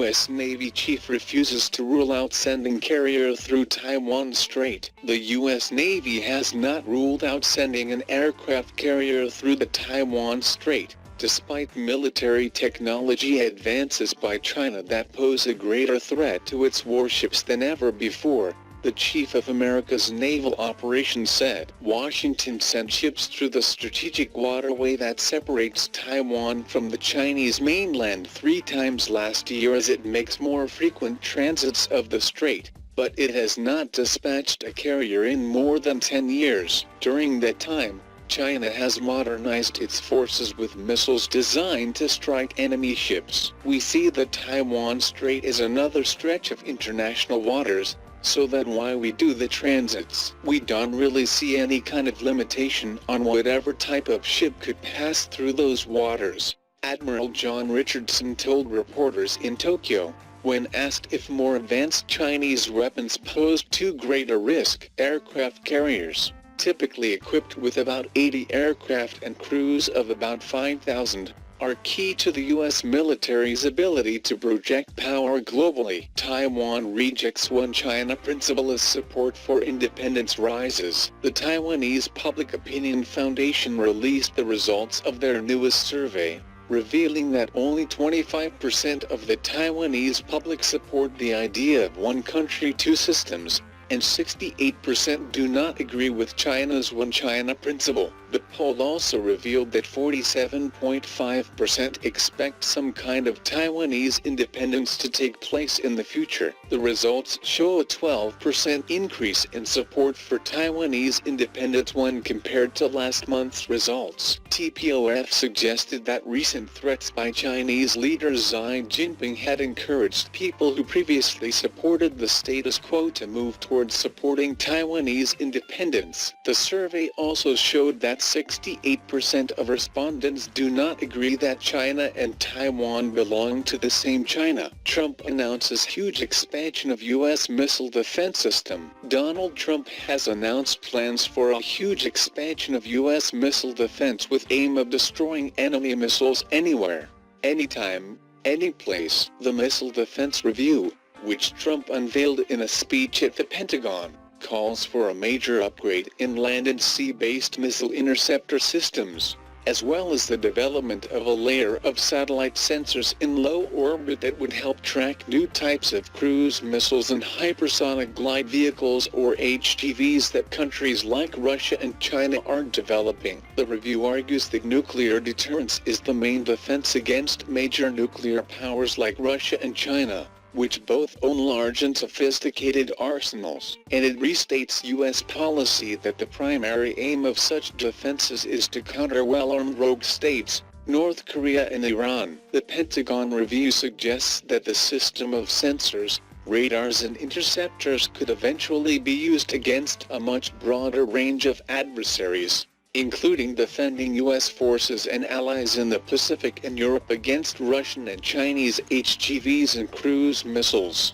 U.S. Navy chief refuses to rule out sending carrier through Taiwan Strait. The U.S. Navy has not ruled out sending an aircraft carrier through the Taiwan Strait, despite military technology advances by China that pose a greater threat to its warships than ever before. The chief of America's naval operations said Washington sent ships through the strategic waterway that separates Taiwan from the Chinese mainland 3 times last year as it makes more frequent transits of the strait, but it has not dispatched a carrier in more than 10 years. During that time, China has modernized its forces with missiles designed to strike enemy ships. We see the Taiwan Strait as another stretch of international waters, so that while we do the transits, we don't really see any kind of limitation on whatever type of ship could pass through those waters, Admiral John Richardson told reporters in Tokyo. When asked if more advanced Chinese weapons posed too great a risk, aircraft carriers, typically equipped with about 80 aircraft and crews of about 5,000, are key to the U.S. military's ability to project power globally. Taiwan rejects One China principle as support for independence rises. The Taiwanese Public Opinion Foundation released the results of their newest survey, revealing that only 25% of the Taiwanese public support the idea of one country, two systems, and 68% do not agree with China's One China principle. The poll also revealed that 47.5% expect some kind of Taiwanese independence to take place in the future. The results show a 12% increase in support for Taiwanese independence when compared to last month's results. TPOF suggested that recent threats by Chinese leader Xi Jinping had encouraged people who previously supported the status quo to move towards supporting Taiwanese independence. The survey also showed that 68% of respondents do not agree that China and Taiwan belong to the same China. Trump announces huge expansion of U.S. missile defense system. Donald Trump has announced plans for a huge expansion of U.S. missile defense with aim of destroying enemy missiles anywhere, anytime, anyplace. The Missile Defense Review, which Trump unveiled in a speech at the Pentagon, calls for a major upgrade in land and sea-based missile interceptor systems, as well as the development of a layer of satellite sensors in low orbit that would help track new types of cruise missiles and hypersonic glide vehicles or HGVs that countries like Russia and China are developing. The review argues that nuclear deterrence is the main defense against major nuclear powers like Russia and China, which both own large and sophisticated arsenals, and it restates U.S. policy that the primary aim of such defenses is to counter well-armed rogue states, North Korea and Iran. The Pentagon review suggests that the system of sensors, radars and interceptors could eventually be used against a much broader range of adversaries, including defending U.S. forces and allies in the Pacific and Europe against Russian and Chinese HGVs and cruise missiles.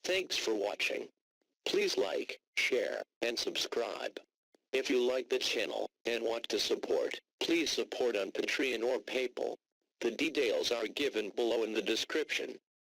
Thanks for watching. Please like, share, and subscribe. If you like the channel and want to support, please support on Patreon or PayPal. The details are given below in the description.